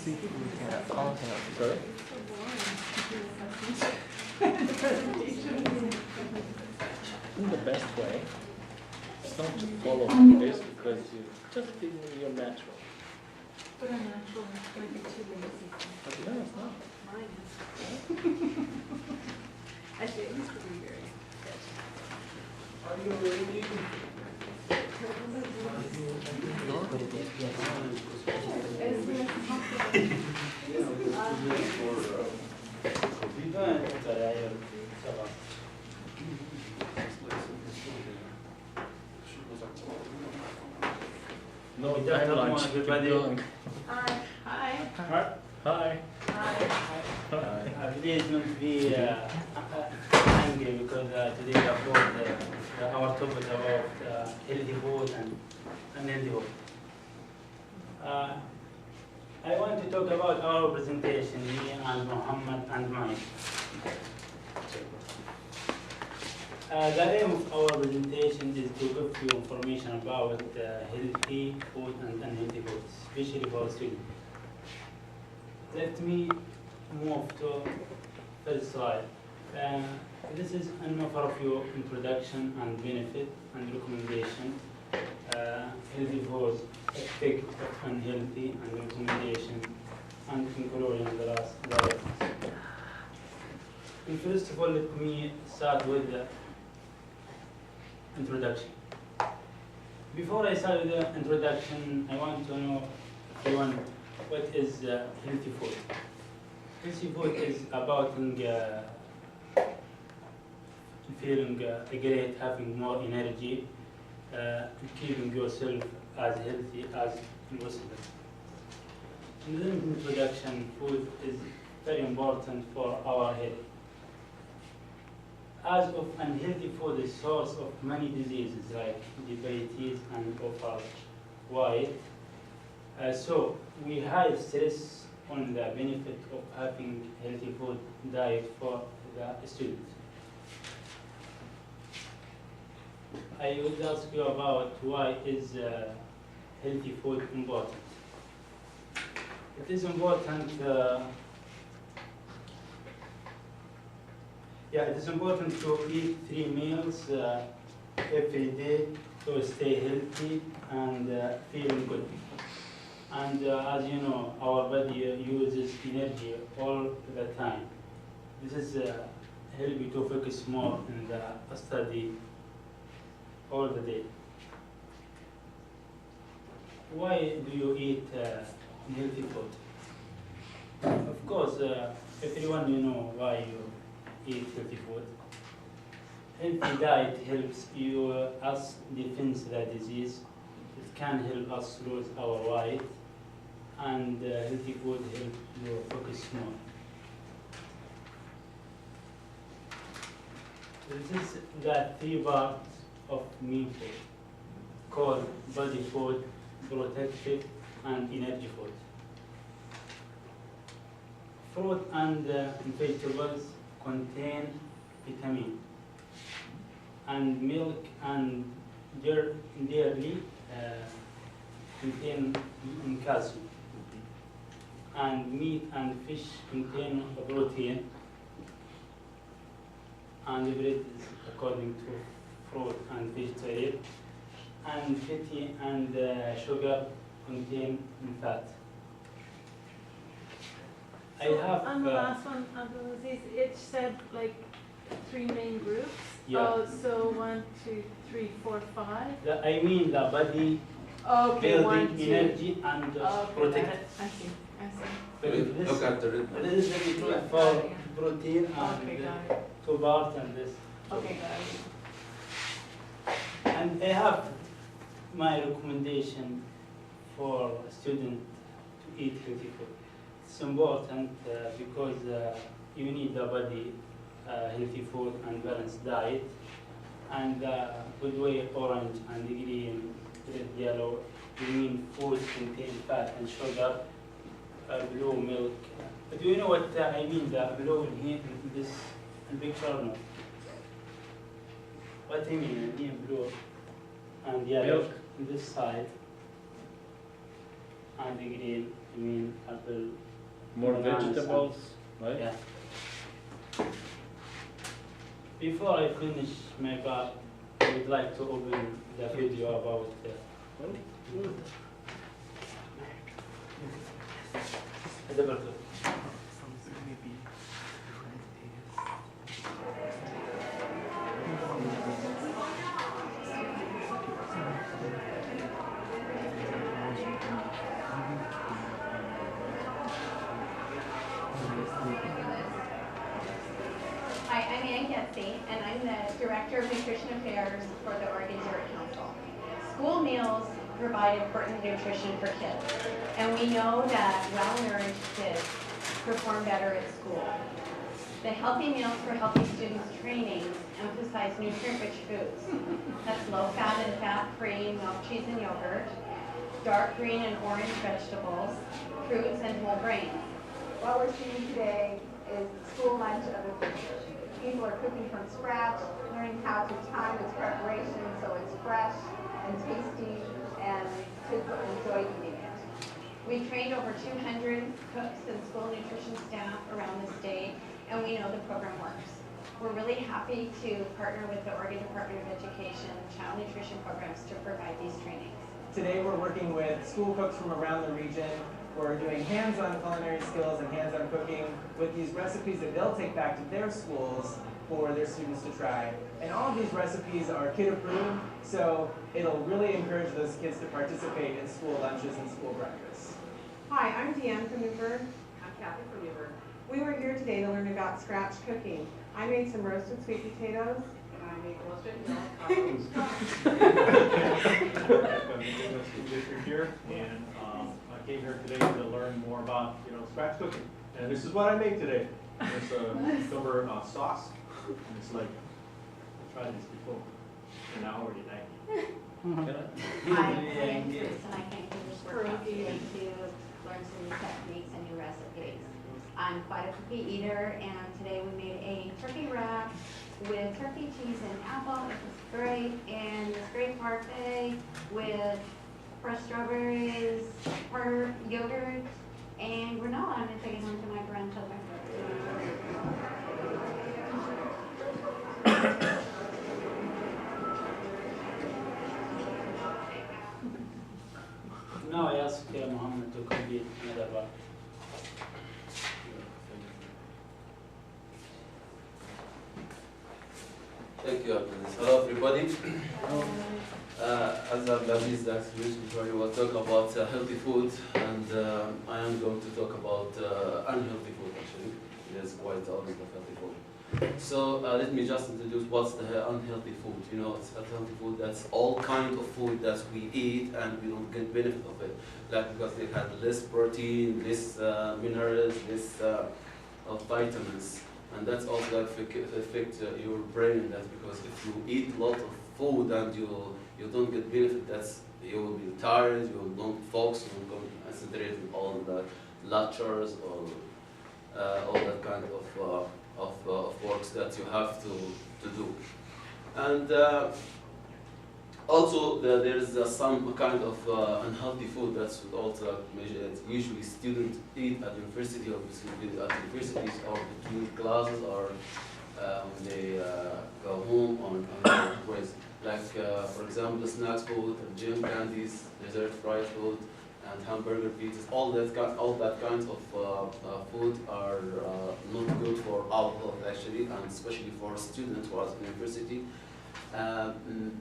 seafood we can't all healthy. Sorry? In the best way, it's not to follow this because you just be your natural. But I'm natural, might be too lazy. But no, it's not. Mine is. Actually, it used to be very good. Are you ready? No, time lunch. Keep going. Hi. Hi. Hi. Hi. Hi. Please don't be angry because today about our topic about healthy food and unhealthy food. I want to talk about our presentation, me and Muhammad and mine. The aim of our presentation is to give you information about healthy food and unhealthy food, especially for students. Let me move to first slide. This is an overview, introduction and benefit and recommendation. Healthy food, effect of unhealthy and recommendation, and conclusion the last directions. And first of all, let me start with the introduction. Before I start with the introduction, I want to know everyone what is healthy food. Healthy food is about feeling great, having more energy, keeping yourself as healthy as possible. In the introduction, food is very important for our health. As of unhealthy food is source of many diseases like diabetes and overweight. So we high stress on the benefit of having healthy food diet for the students. I would ask you about why is healthy food important. It is important. It is important to eat 3 meals every day to stay healthy and feeling good. And as you know, our body uses energy all the time. This is help you to focus more in the study all the day. Why do you eat healthy food? Of course, everyone you know why you eat healthy food. Healthy diet helps you us defend the disease. It can help us lose our weight, and healthy food helps you focus more. This is the 3 parts of me food called body food, protective, and energy food. Fruit and vegetables contain vitamin, and milk and dairy contain calcium, and meat and fish contain protein, and bread is according to fruit and vegetarian, and fatty and sugar contain fat. I have on the last one, Abdulaziz, it said like 3 main groups. Yeah. Oh, so 1, 2, 3, 4, 5. I mean the body Okay, building 1, 2. energy and Okay, protect. I see. But this, Look at the rhythm. this is the Yeah, for got it, protein Okay, and got it. 2 parts and this. Okay, got it. And I have my recommendation for students to eat healthy food. It's important because you need the body healthy food and balanced diet, and good way orange and green, red, yellow. You mean food contain fat and sugar, blue milk. Do you know what I mean? The blue in here in this picture or no? What I mean? I mean blue and yellow Milk. on this side, anti-green, I mean apple. More Bananas and- vegetables, right? Yeah. Before I finish my part, I would like to open the video about the burger. Something maybe different is. Hi, I'm Ann Getzy, and I'm the Director of Nutrition Affairs for the Oregon Dairy Council. School meals provide important nutrition for kids, and we know that well-nourished kids perform better at school. The Healthy Meals for Healthy Students trainings emphasize nutrient-rich foods. That's low-fat and fat-free milk, cheese, and yogurt, dark green and orange vegetables, fruits, and whole grains. What we're seeing today is school lunch of the future. People are cooking from scratch, learning how to time its preparation so it's fresh and tasty, and kids will enjoy eating it. We've trained over 200 cooks and school nutrition staff around the state, and we know the program works. We're really happy to partner with the Oregon Department of Education Child Nutrition Programs to provide these trainings. Today we're working with school cooks from around the region. We're doing hands-on culinary skills and hands-on cooking with these recipes that they'll take back to their schools for their students to try. And all of these recipes are kid approved, so it'll really encourage those kids to participate in school lunches and school breakfasts. Hi, I'm Deanne from Newburgh. I'm Kathy from Newburgh. We were here today to learn about scratch cooking. I made some roasted sweet potatoes. And I made roasted milk I'm here, and I came here today to learn more about, scratch cooking. And this is what I made today. It's a cucumber sauce. And it's like, I tried this before, and now already like it. Hi, my name's Bruce, and I came to this workshop today to learn some new techniques and new recipes. I'm quite a cookie eater, and today we made a turkey wrap with turkey, cheese, and apple. It was great, and this great parfait with fresh strawberries, yogurt, and granola. I'm gonna take it home to my grandchildren. Now I ask Muhammad to complete another part. Thank you, Abdulaziz. Hello, everybody. As Abdulaziz mentioned before, we will talk about healthy food, and I am going to talk about unhealthy food, actually. There's quite a lot of healthy food. So let me just introduce what's the unhealthy food. It's unhealthy food, that's all kind of food that we eat and we don't get benefit of it. Like because they have less protein, less minerals, less of vitamins. And that's also that affect your brain. That's because if you eat a lot of food and you don't get benefit, you will be tired, you will not focus, you will concentrate on all the lectures or all that kind of works that you have to do. And also there is some kind of unhealthy food that's also usually students eat at university or at universities or between classes or when they go home on their breaks. Like for example, snacks food, gym candies, dessert, fried food, and hamburger pizzas. All that kinds of food are not good for our health actually, and especially for students who are at university.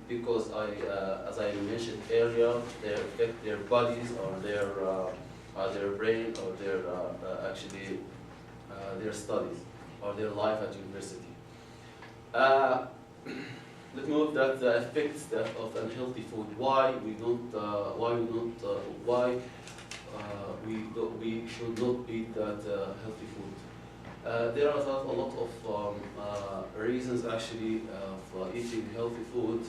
Because as I mentioned earlier, they affect their bodies or their brain or their studies or their life at university. Let's move that the effects of unhealthy food. Why we should not eat that healthy food. There are a lot of reasons actually for eating healthy food,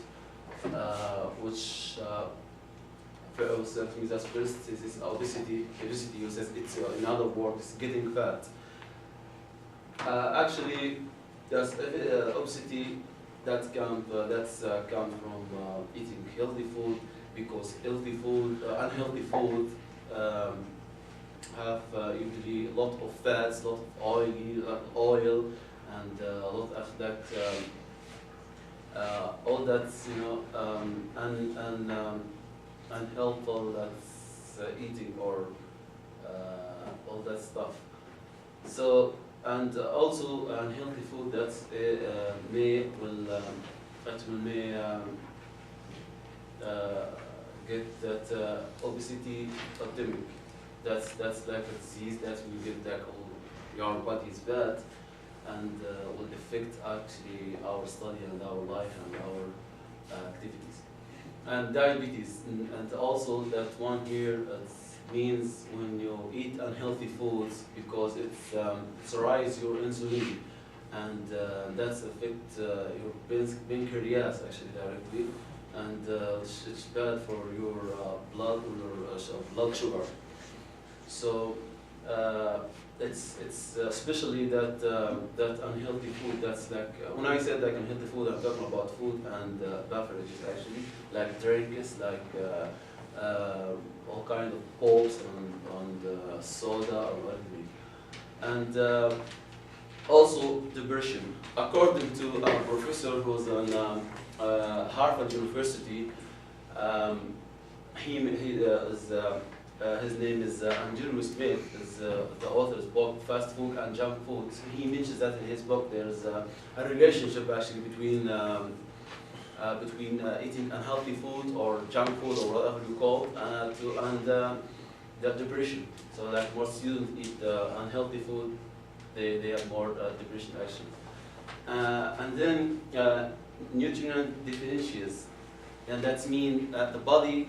which that's first is obesity. Obesity uses it's in other words, getting fat. Actually, there's obesity that comes from eating healthy food, because unhealthy food have usually a lot of fats, a lot of oil, and a lot of that, all that's unhelpful that's eating or all that stuff. So and also unhealthy food that's may get that obesity epidemic. That's like a disease that will get that your body is bad and will affect actually our study and our life and our activities. And diabetes, and also that one here means when you eat unhealthy foods because it's rise your insulin and that's affect your pancreas actually directly, and it's bad for your blood sugar. So it's especially that that unhealthy food. That's like when I said like unhealthy food, I'm talking about food and beverages actually, like drinks, like all kind of pops and soda or anything, and also depression. According to a professor who's on Harvard University, he is. His name is Andrew Smith, is the author's book, Fast Food and Junk Food. He mentions that in his book there's a relationship actually between eating unhealthy food or junk food or whatever you call and the depression. So like more students eat unhealthy food, they have more depression actually. And then nutrient deficiencies, and that means the body.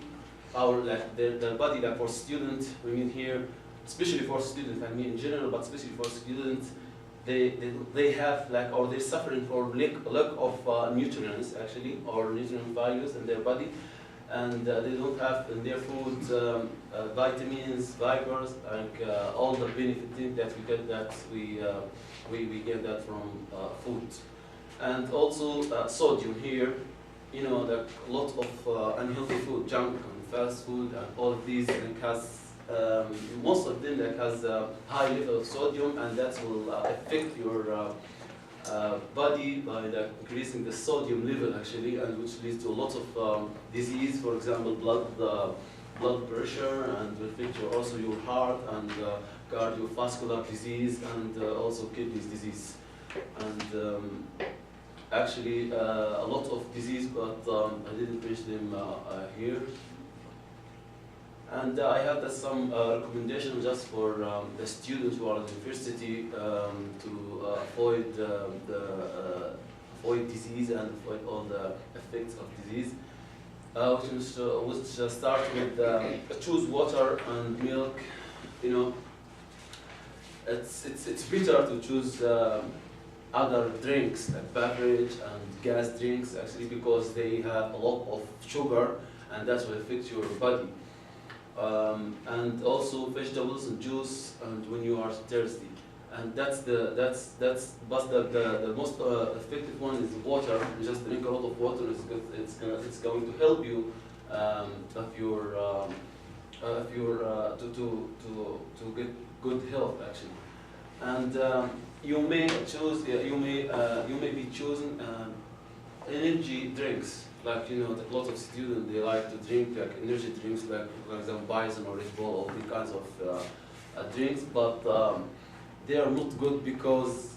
The body that for students, we mean here, especially for students, I mean in general, but especially for students, they have like, or they're suffering for lack of nutrients actually, or nutrient values in their body, and they don't have in their food vitamins, fibers, like all the benefits that we get we get that from food, and also sodium here. You know, that a lot of unhealthy food, junk and fast food, and all of these has most of them that has a high level of sodium, and that will affect your body by increasing the sodium level actually, and which leads to a lot of disease. For example, blood pressure, and will affect also your heart and cardiovascular disease, and also kidneys disease, and actually a lot of disease, but I didn't mention them here. And I have some recommendations just for the students who are at the university to avoid disease and avoid all the effects of disease. Which start with choose water and milk. You know, it's better to choose other drinks like beverage and gas drinks actually, because they have a lot of sugar and that will affect your body. And also vegetables and juice, and when you are thirsty, and that's the most effective one is water. You just drink a lot of water. It's going to help you to get good health actually. And you may be choosing energy drinks. Like, you know, a lot of students, they like to drink like energy drinks, like for example Bison or Red Bull, all these kinds of drinks, but they are not good because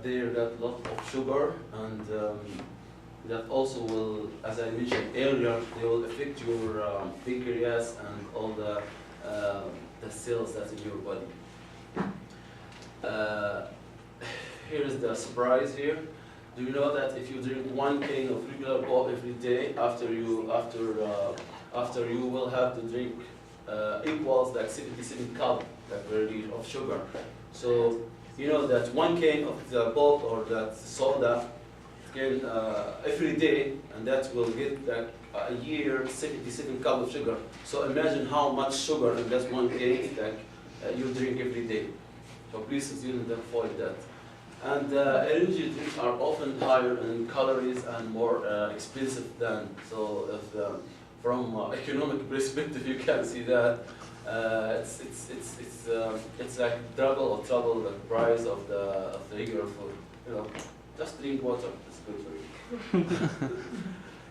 they got a lot of sugar, and that also will, as I mentioned earlier, they will affect your pancreas and all the cells that's in your body. Here is the surprise here. Do you know that if you drink 1 can of regular pop every day, after you will have to drink equals like 77 cup of sugar. So you know that 1 can of the pop or that soda can every day, and that will get like a year 77 cup of sugar. So imagine how much sugar in that 1 can like you drink every day. So please students avoid that. And energy drinks are often higher in calories and more expensive than, so if from economic perspective you can see that. It's like double or trouble the price of the regular food. You know, just drink water. It's good for you.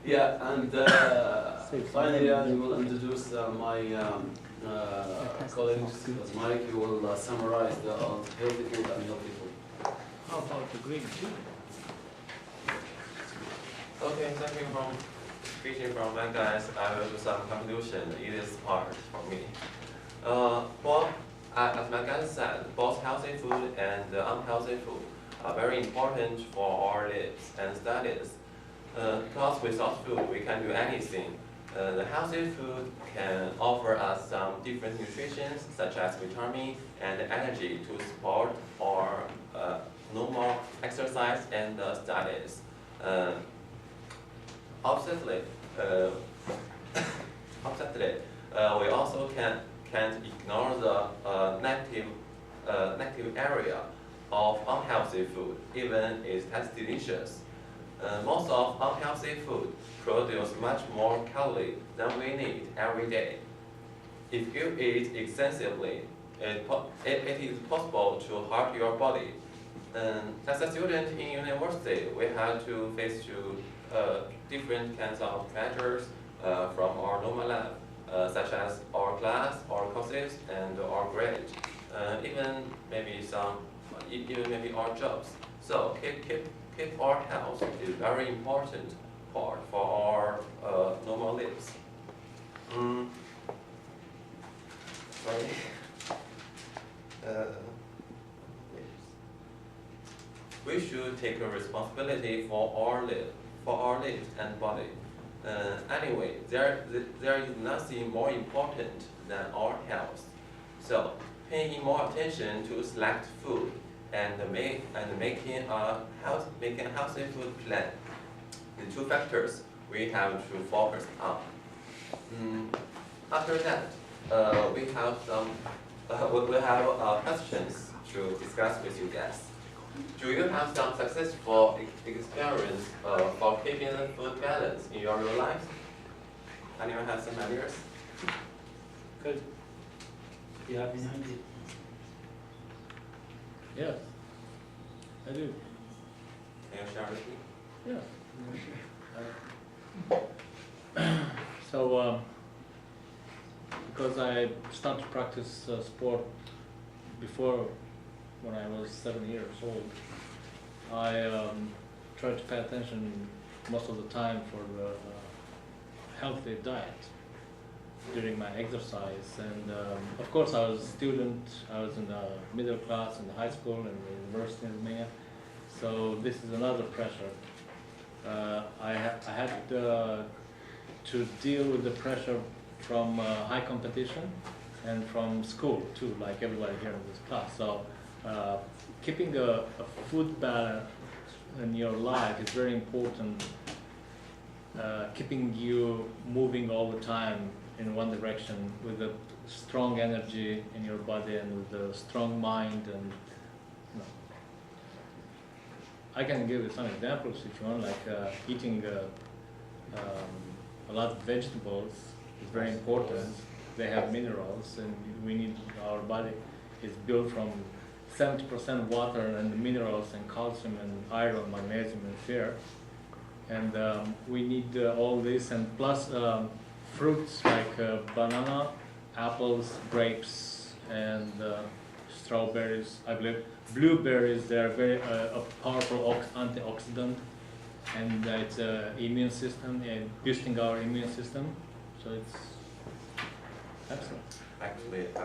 Yeah, and finally, I will introduce my colleagues. Because Mike, you will summarize the healthy food and healthy food. How about the green tea? Okay, thank you for speaking from my guys. I will do some conclusion. It is hard for me. Well, as my guys said, both healthy food and unhealthy food are very important for our lives and studies. Because without food, we can't do anything. The healthy food can offer us some different nutrition, such as vitamin and energy to support our normal exercise and studies. Oppositely, we also can't ignore the negative area of unhealthy food, even if it's delicious. Most of unhealthy food produce much more calories than we need every day. If you eat extensively, it is possible to hurt your body. As a student in university, we have to face different kinds of pressures from our normal life, such as our class, our courses, and our grade, even maybe our jobs. So keep our health is very important part for our normal lives. Sorry. We should take a responsibility for our lives and body. Anyway, there is nothing more important than our health. So, paying more attention to select food and making a healthy food plan. The two factors we have to focus on. After that, we have some questions to discuss with you guys. Do you have some successful experience for keeping the food balance in your real life? Anyone have some ideas? Good. Do you have any idea? Yes, I do. Can you share with me? Yeah. So, because I started to practice sport before when I was 7 years old, I tried to pay attention most of the time for the healthy diet during my exercise. And of course, I was a student. I was in the middle class in the high school and the university in Romania. So this is another pressure. I had to deal with the pressure from high competition and from school too, like everybody here in this class. So keeping a food balance in your life is very important. Keeping you moving all the time in one direction with a strong energy in your body and with a strong mind. And I can give you some examples if you want, like eating a lot of vegetables is very important. They have minerals, and we need, our body is built from 70% water and minerals and calcium and iron, magnesium and fer. And we need all this, and plus fruits like banana, apples, grapes, and strawberries. I believe blueberries, they are very a powerful antioxidant, and it's immune system and boosting our immune system. So it's excellent. Actually, I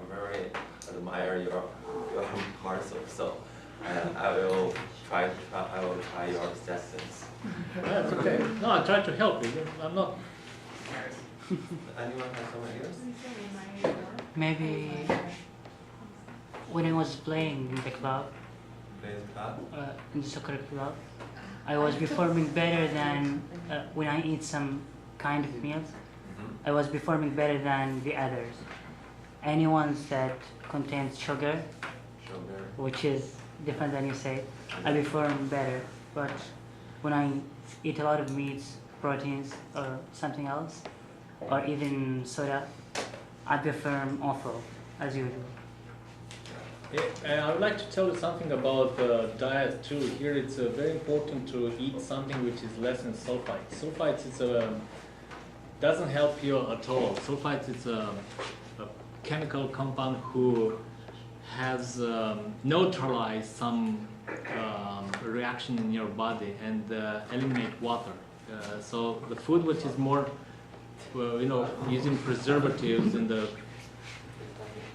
very admire your muscle, so I will try your suggestions. That's okay. No, I try to help you. I'm not. Anyone have some ideas? Maybe when I was playing in the club, in the soccer club, I was performing better than when I eat some kind of meals. I was performing better than the others. Anyone that contains sugar, which is different than you say, I perform better. But when I eat a lot of meats, proteins, or something else, or even soda, I prefer offal as usual. Yeah, and I would like to tell you something about diet too. Here it's very important to eat something which is less in sulfites. Sulfites doesn't help you at all. Sulfites is a chemical compound who has neutralized some reaction in your body and eliminate water. So the food which is more, using preservatives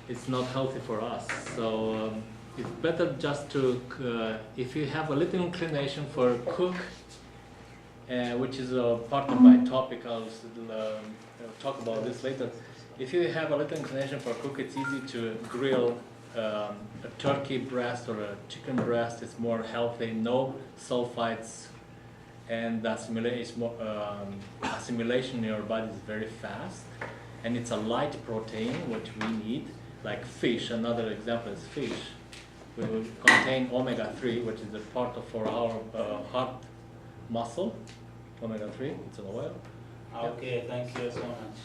it's not healthy for us. So it's better just to, if you have a little inclination for cook, which is a part of my topic, I'll talk about this later. If you have a little inclination for cook, it's easy to grill a turkey breast or a chicken breast. It's more healthy, no sulfites, and the assimilation in your body is very fast. And it's a light protein, which we need, like fish. Another example is fish. We will contain omega-3, which is a part for our heart muscle. Omega-3, it's an oil. Okay, thank you so much.